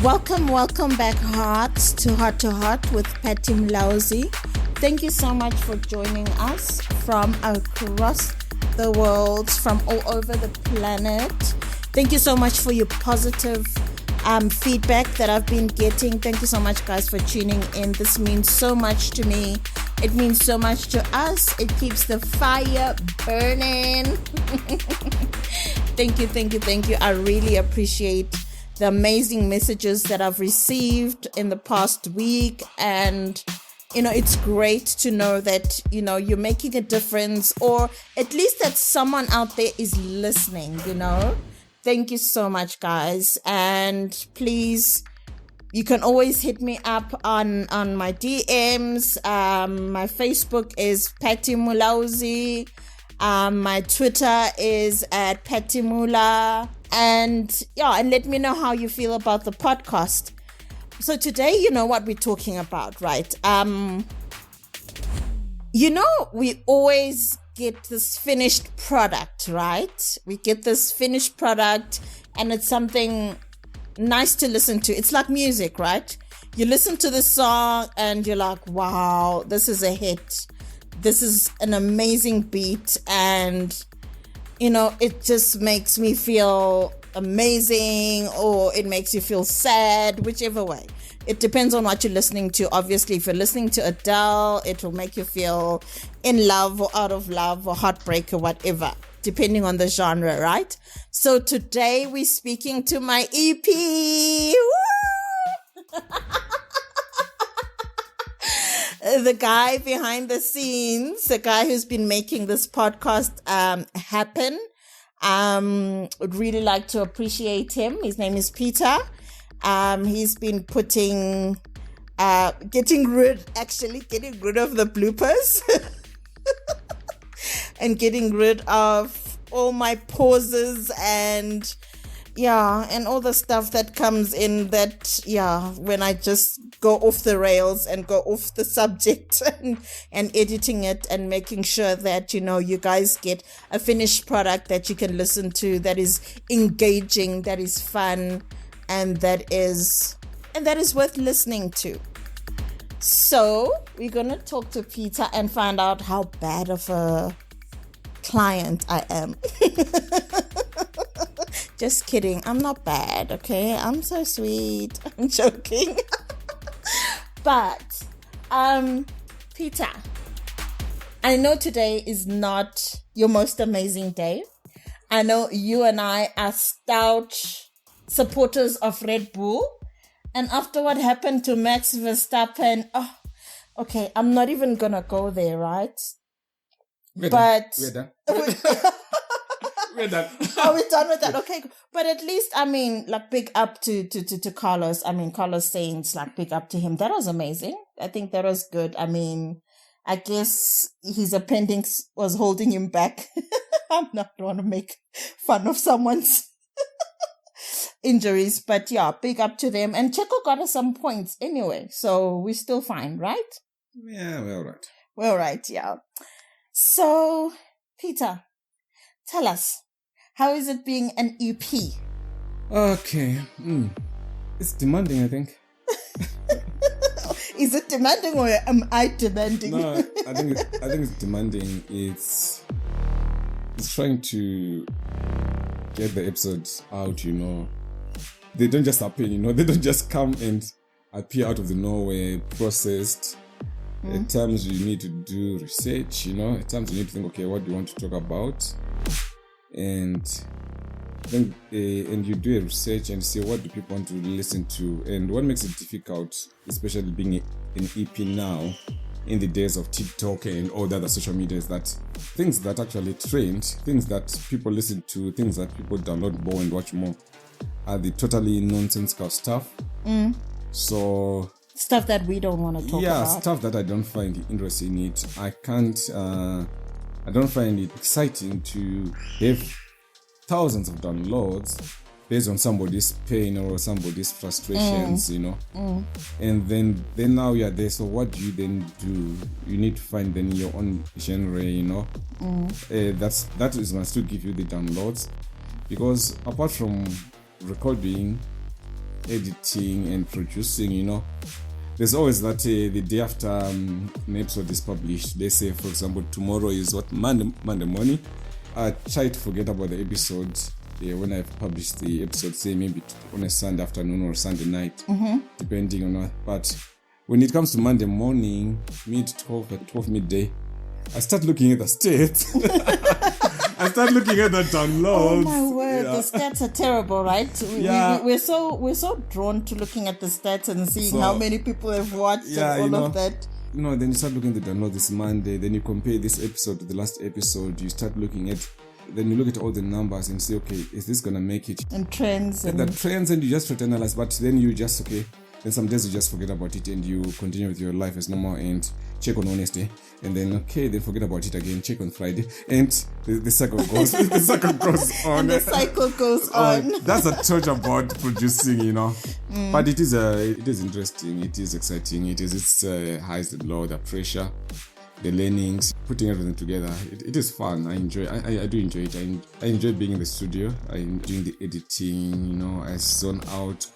Welcome back, hearts, to Heart with Patty Mlauzi. Thank you so much for joining us from across the world, from all over the planet. Thank you so much for your positive feedback that I've been getting. Thank you so much, guys, for tuning in. This means so much to me. It means so much to us. It keeps the fire burning. Thank you. I really appreciate the amazing messages that I've received in the past week. And, it's great to know that, you're making a difference, or at least that someone out there is listening, Thank you so much, guys. And please, you can always hit me up on my DMs. My Facebook is Patty Mulauzi. My Twitter is at Patty Mula. And let me know how you feel about the podcast. So today, you know what we're talking about, right? We always get this finished product, right? We get this finished product and it's something nice to listen to. It's like music, right? You listen to the song and you're like, wow, this is a hit. This is an amazing beat. And it just makes me feel amazing, or it makes you feel sad, whichever way. It depends on what you're listening to. Obviously, if you're listening to Adele, it will make you feel in love or out of love or heartbreak or whatever, depending on the genre, right? So today we're speaking to my EP. Woo! The guy behind the scenes, the guy who's been making this podcast happen. Would really like to appreciate him. His name is Peter. He's been getting rid of the bloopers and getting rid of all my pauses and all the stuff that comes in that, when I just go off the rails and go off the subject and editing it and making sure that, you guys get a finished product that you can listen to, that is engaging, that is fun, and that is worth listening to. So we're going to talk to Peter and find out how bad of a client I am. Just kidding. I'm not bad, okay? I'm so sweet. I'm joking. But, Peter, I know today is not your most amazing day. I know you and I are stout supporters of Red Bull. And after what happened to Max Verstappen, okay, I'm not even gonna go there, right? We're done. We're done. Oh, we're done with that. Okay. But at least, big up to Carlos. Carlos Sainz, big up to him. That was amazing. I think that was good. I guess his appendix was holding him back. I'm not going to make fun of someone's injuries, but big up to them. And Checo got us some points anyway. So we're still fine, right? Yeah, we're all right. We're all right, yeah. So, Peter, tell us, how is it being an EP? Okay. It's demanding, I think. Is it demanding or am I demanding? No, I think it's demanding. It's trying to get the episodes out, They don't just happen, They don't just come and appear out of the nowhere, processed. At times you need to do research, At times you need to think, okay, what do you want to talk about? And then and you do a research and see what do people want to listen to. And what makes it difficult, especially being an EP now, in the days of TikTok and all the other social media, is that things that actually trend, things that people listen to, things that people download more and watch more, are the totally nonsensical stuff. So stuff that we don't want to talk about. Yeah, stuff that I don't find interesting in it. I don't find it exciting to have thousands of downloads based on somebody's pain or somebody's frustrations, And then now you're there. So what do you then do? You need to find then your own genre, That is must still give you the downloads, because apart from recording, editing and producing, you know, there's always that the day after an episode is published, they say, for example, tomorrow is what, Monday morning. I try to forget about the episode when I've published the episode, say maybe on a Sunday afternoon or Sunday night, depending on what. But when it comes to Monday morning, 12 midday, I start looking at the stats. I start looking at the downloads. Oh my word, the stats are terrible, right? We're so drawn to looking at the stats and seeing how many people have watched and all of that. No, then you start looking at the download this Monday, then you compare this episode to the last episode, you start looking at, then you look at all the numbers and say, okay, is this gonna make it? And trends. And the trends, and you just try to analyze, but then you just, okay, then some days you just forget about it and you continue with your life as normal and check on Wednesday, and then then forget about it again, check on Friday, and the cycle goes on. And the cycle goes on. That's the truth about producing, you know. But it is interesting, it is exciting, it's highs and lows, the pressure, the learnings, putting everything together. It is fun. I do enjoy it. I enjoy being in the studio. I enjoy doing the editing, you know. I zone out,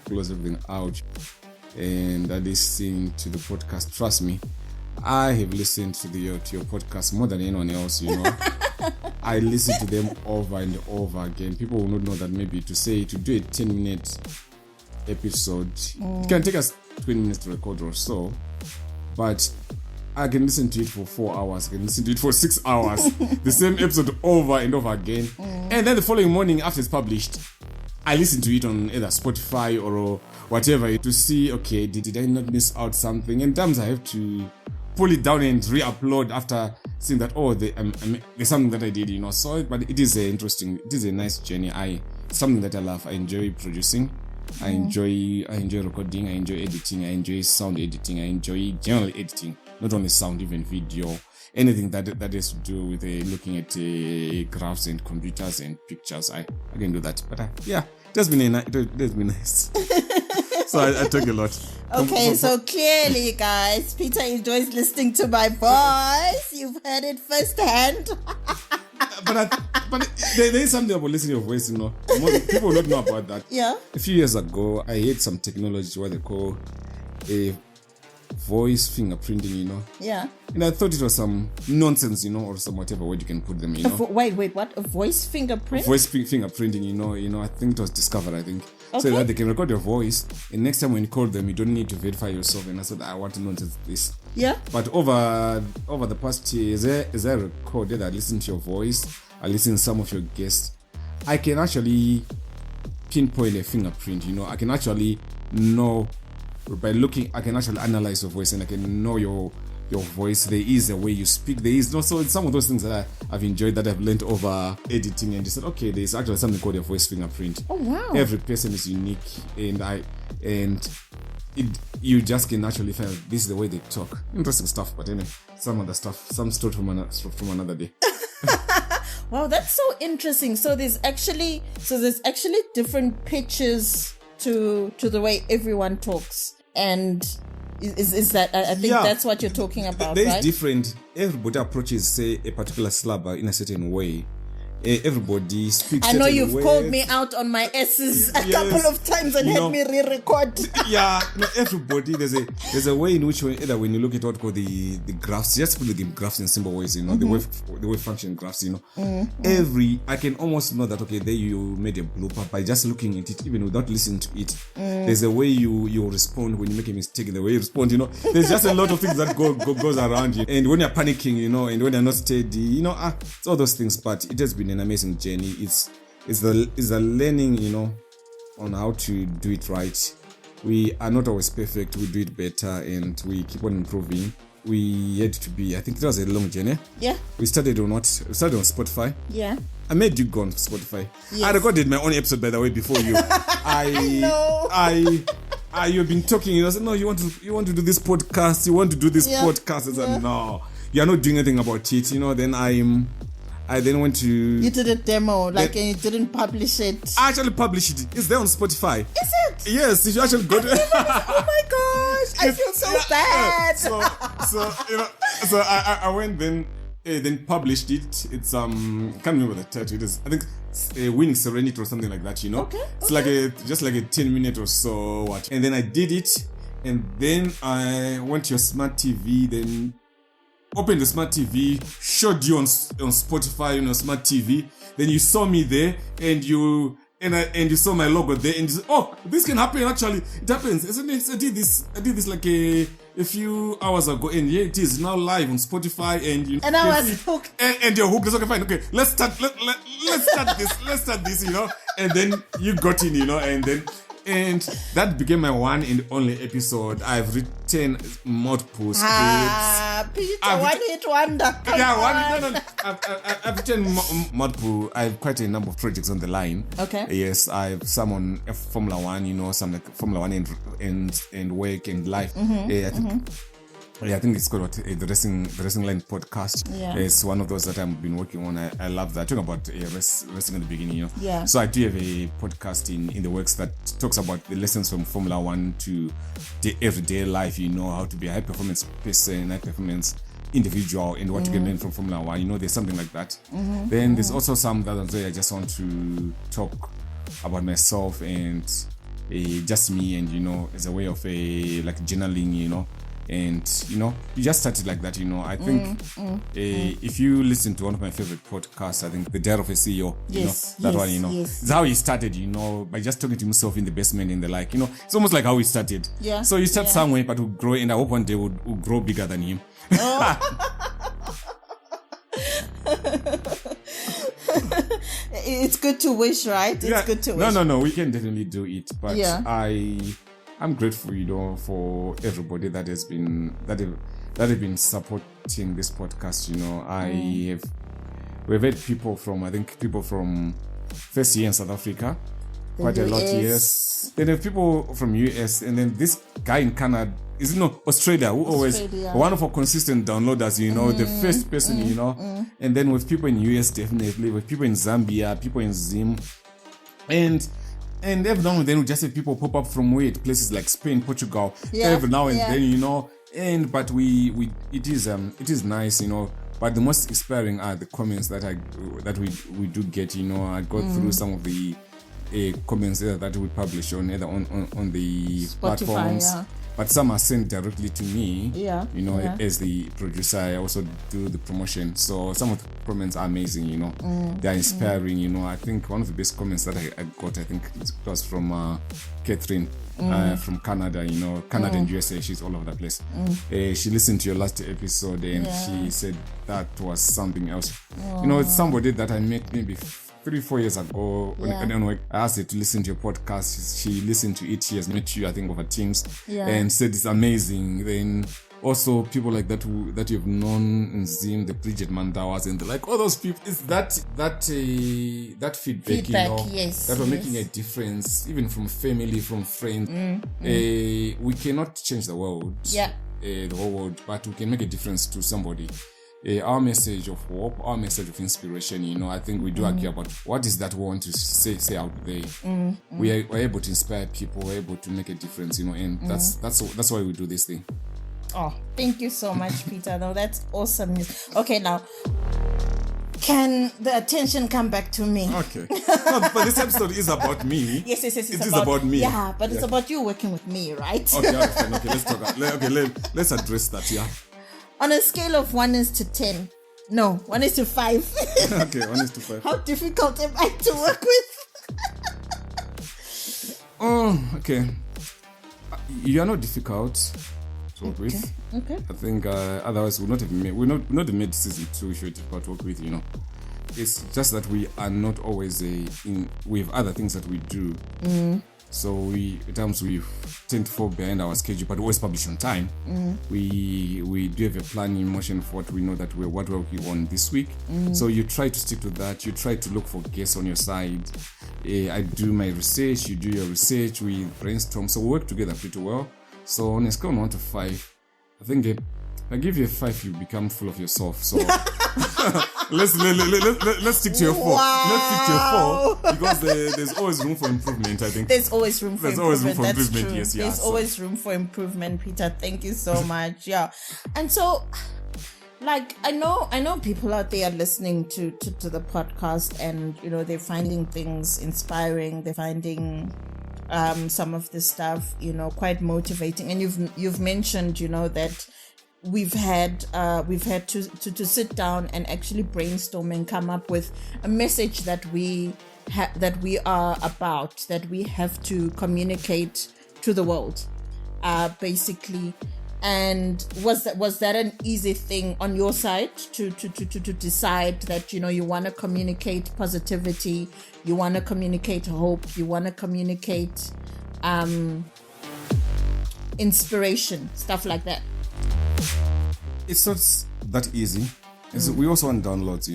close everything out, and I listen to the podcast. Trust me, I have listened to your podcast more than anyone else, you know. I listen to them over and over again. People will not know that maybe to do a 10-minute episode, it can take us 20 minutes to record or so, but I can listen to it for 4 hours, I can listen to it for 6 hours, the same episode over and over again. And then the following morning after it's published, I listen to it on either Spotify or whatever to see, okay, did I not miss out something? And sometimes I have to pull it down and re-upload after seeing that, there's something that I did, you know. So, but it is interesting, it is a nice journey. It's something that I love. I enjoy producing. I enjoy recording. I enjoy editing. I enjoy sound editing. I enjoy general editing, not only sound, even video, anything that has to do with looking at graphs and computers and pictures. I can do that. But it has been nice. So I talk a lot. Okay, so clearly, guys, Peter enjoys listening to my voice. You've heard it firsthand. But there is something about listening to your voice, you know. People will not know about that. Yeah. A few years ago, I had some technology, what they call a voice fingerprinting, you know. Yeah. And I thought it was some nonsense, you know, or some whatever word you can put them, you know. Wait, what? A voice fingerprint? Voice fingerprinting, you know. I think it was discovered, Okay. So that they can record your voice, and next time when you call them, you don't need to verify yourself. And I said, I want to know this. Yeah. But over the past years, as I recorded, I listened to your voice, I listened to some of your guests, I can actually pinpoint a fingerprint, you know. I can actually know by looking, I can actually analyze your voice, and I can know your voice. There is a way you speak. There is no, so it's some of those things that I've enjoyed, that I've learned over editing, and just said, okay, there's actually something called a voice fingerprint. Oh wow! Every person is unique, you just can actually find this is the way they talk. Interesting stuff, but anyway, some story from another day. Wow, that's so interesting. So there's actually different pitches to the way everyone talks, and is that, I think that's what you're talking about, There's right? different, everybody approaches, say, a particular syllable in a certain way. Everybody speaks. I know you've called me out on my S's a couple of times and had me re-record. Everybody, there's a way in which either when you look at what called the graphs, just put the graphs in simple ways, you know, the way function graphs, you know. I can almost know that, okay, there you made a blooper by just looking at it, even without listening to it. There's a way you respond when you make a mistake, the way you respond, you know. There's just a lot of things that goes around you. And when you're panicking, you know, and when you're not steady, you know, it's all those things. But it has been an amazing journey. It's the learning, you know, on how to do it right. We are not always perfect. We do it better, and we keep on improving. We had to be, I think it was a long journey. Yeah. We started on Spotify. Yeah. I made you go on Spotify. Yes. I recorded my own episode, by the way, before you. You've been talking, you know, said, no, you want to do this podcast, podcast. I said, no, you're not doing anything about it, you know. Then I then went to... You did a demo, and you didn't publish it. I actually published it. It's there on Spotify. Is it? Yes, you actually got it. Oh my gosh, I feel so bad. So you know, so I went then. then published it. It's I can't remember the title. It is, I think, Winning Serenity or something like that. It's like just like a 10-minute or so what. And then I did it, and then I went to your smart TV. Then opened the smart TV, showed you on Spotify, smart TV. Then you saw me there, and you saw my logo there, and you said, "Oh, this can happen. Actually, it happens." I did this like a few hours ago, and here it is now live on Spotify, and I was hooked. And you're hooked. It's okay, fine. Okay, let's start this. Let's start this. And then you got in, and that became my one and only episode. I've written multiple scripts. Peter, one-hit wonder. No. I've written multiple. I have quite a number of projects on the line. Okay. Yes, I have some on Formula One. Some like Formula One and work and life. I think it's called the Racing Line podcast. Yeah. It's one of those that I've been working on. I love that. Talking about racing at the beginning, Yeah. So I do have a podcast in the works that talks about the lessons from Formula One to the everyday life. How to be a high performance person, high performance individual, and what you can learn from Formula One. There's something like that. Then there's also some that I just want to talk about myself and just me, and as a way of like journaling, and you just started like that. I think if you listen to one of my favorite podcasts, I think The Diary of a CEO, that one, yes. It's how he started, by just talking to himself in the basement and the like, it's almost like how he started. Yeah. So you start somewhere, but will grow, and I hope one day will grow bigger than him. It's good to wish, right? It's good to wish. No, we can definitely do it, but I'm grateful, for everybody that has been that have been supporting this podcast. We've had people from first year in South Africa, quite a lot, yes. Then have people from US, and then this guy in Canada is Australia, who always one of our consistent downloaders. The first person, and then with people in US, definitely with people in Zambia, people in Zim, and every now and then we just have people pop up from places like Spain, Portugal. Every now and then, but it is nice, But the most inspiring are the comments that we do get. I go through some of the comments that we publish on the Spotify, platforms. But some are sent directly to me, as the producer. I also do the promotion. So some of the comments are amazing, They're inspiring, I think one of the best comments that I got, I think it was from Catherine from Canada, Canada and USA. She's all over the place. She listened to your last episode, and she said that was something else. It's somebody that I met maybe 3-4 years ago. When I asked her to listen to your podcast, she listened to it. She has met you, I think, over Teams, and said it's amazing. Then also people like that that you've known in Zim, the Bridget Mandawas, and all those people. It's that feedback, yes, that we're making a difference, even from family, from friends. We cannot change the world, the whole world, but we can make a difference to somebody. Our message of hope, our message of inspiration, I think we do argue about what is that we want to say out there. We're able to inspire people, we're able to make a difference, and that's why we do this thing. Oh, thank you so much, Peter. No, that's awesome news. Okay, now, can the attention come back to me? Okay. No, but this episode is about me. Yes. It is about me. Yeah, but it's about you working with me, right? Okay, let's talk. Let's address that, yeah. On a scale of 1 is to 10. No, 1 is to 5. Okay, 1 is to 5. How difficult am I to work with? Oh, okay. You are not difficult to work with. Okay. I think otherwise we would not have made season 2 if you're difficult to work with, It's just that we are not always we have other things that we do. So at times we tend to fall behind our schedule, but we always publish on time. We do have a plan in motion for what we know that we're working on this week. So you try to stick to that. You try to look for guests on your side. I do my research. You do your research. We brainstorm. So we work together pretty well. So on a scale of 1 to 5, I think I give you a 5, you become full of yourself. So let's stick to your 4. Wow. Let's stick to your 4 because there's always room for improvement, I think. There's always room for improvement. That's true. Yes, There's always room for improvement, Peter. Thank you so much. Yeah. And so like I know people out there are listening to the podcast, and they're finding things inspiring. They're finding some of this stuff quite motivating. And you've mentioned that we've had to sit down and actually brainstorm and come up with a message that we are about, that we have to communicate to the world, basically. And was that an easy thing on your side to decide that you want to communicate positivity, you want to communicate hope, you want to communicate inspiration, stuff like that? It's not that easy. We also want downloads,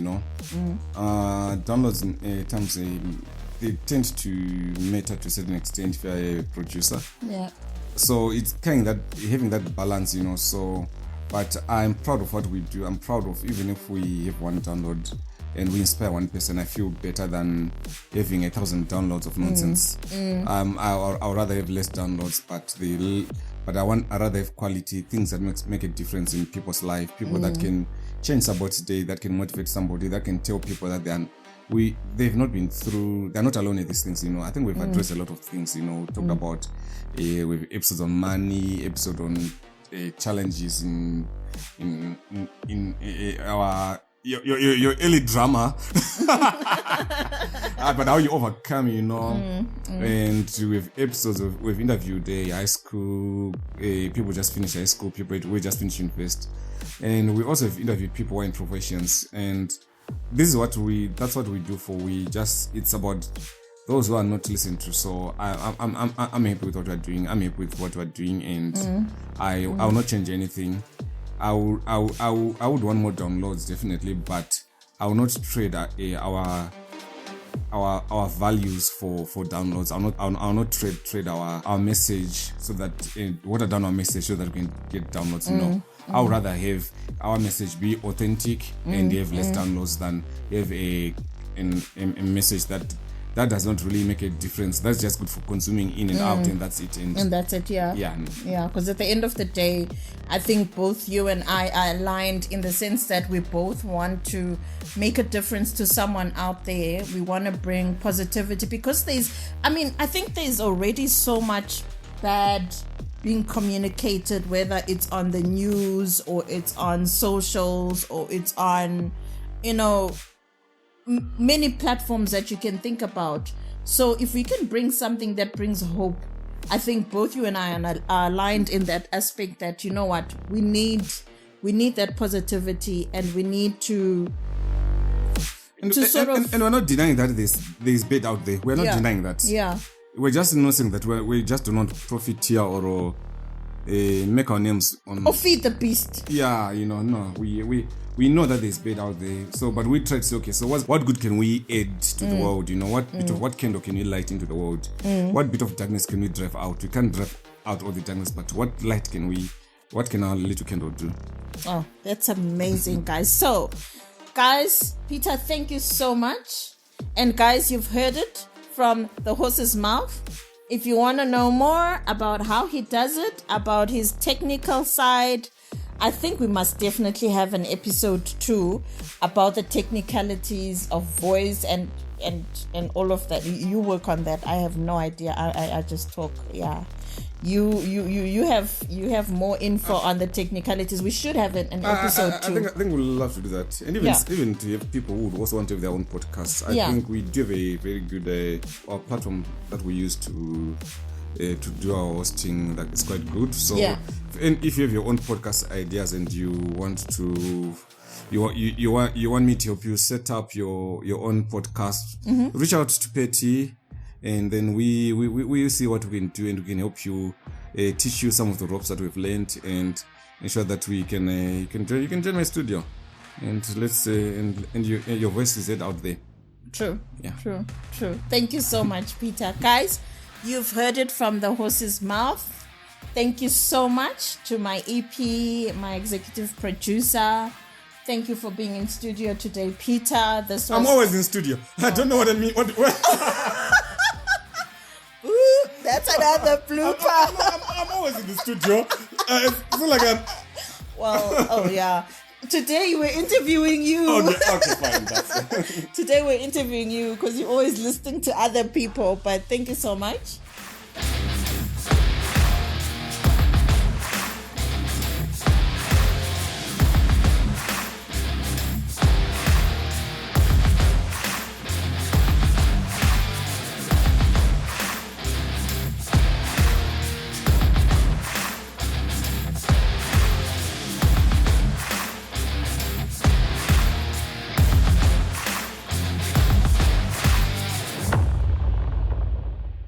downloads in terms they tend to matter to a certain extent if you're a producer. Yeah. So it's kind of that, having that balance, so, but I'm proud of what we do. I'm proud of, even if we have one download and we inspire one person, I feel better than having 1,000 downloads of nonsense. I'd rather have less downloads, but I'd rather have quality, things that make a difference in people's life, people that can change somebody's day, that can motivate somebody, that can tell people that they've not been through, they're not alone in these things, I think we've addressed a lot of things, talked about with episodes on money, episode on challenges in our your early drama, but how you overcome, and with episodes we've interviewed high school people just finished high school, people we just finished university, and we also have interviewed people who are in professions, and this is that's what we do it's about those who are not listened to. So I'm happy with what we're doing. I'm happy with what we're doing, and I will not change anything. I would want more downloads, definitely, but I will not trade our values for downloads. I'll not trade our message, so that water down our message so that we can get downloads. I would rather have our message be authentic and have less downloads than have a message that does not really make a difference. That's just good for consuming in and out, and that's it. And that's it, yeah. Yeah, because at the end of the day, I think both you and I are aligned in the sense that we both want to make a difference to someone out there. We want to bring positivity, because I think there's already so much bad being communicated, whether it's on the news or it's on socials or it's on, many platforms that you can think about. So if we can bring something that brings hope, I think both you and I are aligned in that aspect, that we need that positivity, and we need to sort of, and we're not denying that there's bad out there. We're not denying that. Yeah. We're just noticing that we just do not profit here or make our names on, or feed the beast. Yeah, no, we know that there's bad out there. So, but we try to say, okay, so what good can we add to the world? What candle can we light into the world? What bit of darkness can we drive out? We can't drive out all the darkness, but what can our little candle do? Oh, that's amazing, guys. So, guys, Peter, thank you so much. And guys, you've heard it from the horse's mouth. If you want to know more about how he does it, about his technical side, I think we must definitely have an episode 2 about the technicalities of voice and all of that. You work on that. I have no idea. I just talk. Yeah. You have more info on the technicalities. We should have an episode 2. I think we'd love to do that, and even to have people who would also want to have their own podcasts. I think we do have a very good platform that we use to do our hosting that is quite good. So, and if you have your own podcast ideas and you want to, you want me to help you set up your own podcast, reach out to Petty. And then we see what we can do, and we can help you, teach you some of the ropes that we've learned, and ensure that you can join my studio, and let's say and your voice is heard out there. True. Thank you so much, Peter. Guys, you've heard it from the horse's mouth. Thank you so much to my EP, my executive producer. Thank you for being in studio today, Peter. I'm always in studio. I don't know what I mean. That's another blooper. I'm always in the studio. It's not like I'm... Well, oh yeah. Today we're interviewing you. Okay, fine. That's Today we're interviewing you because you're always listening to other people. But thank you so much.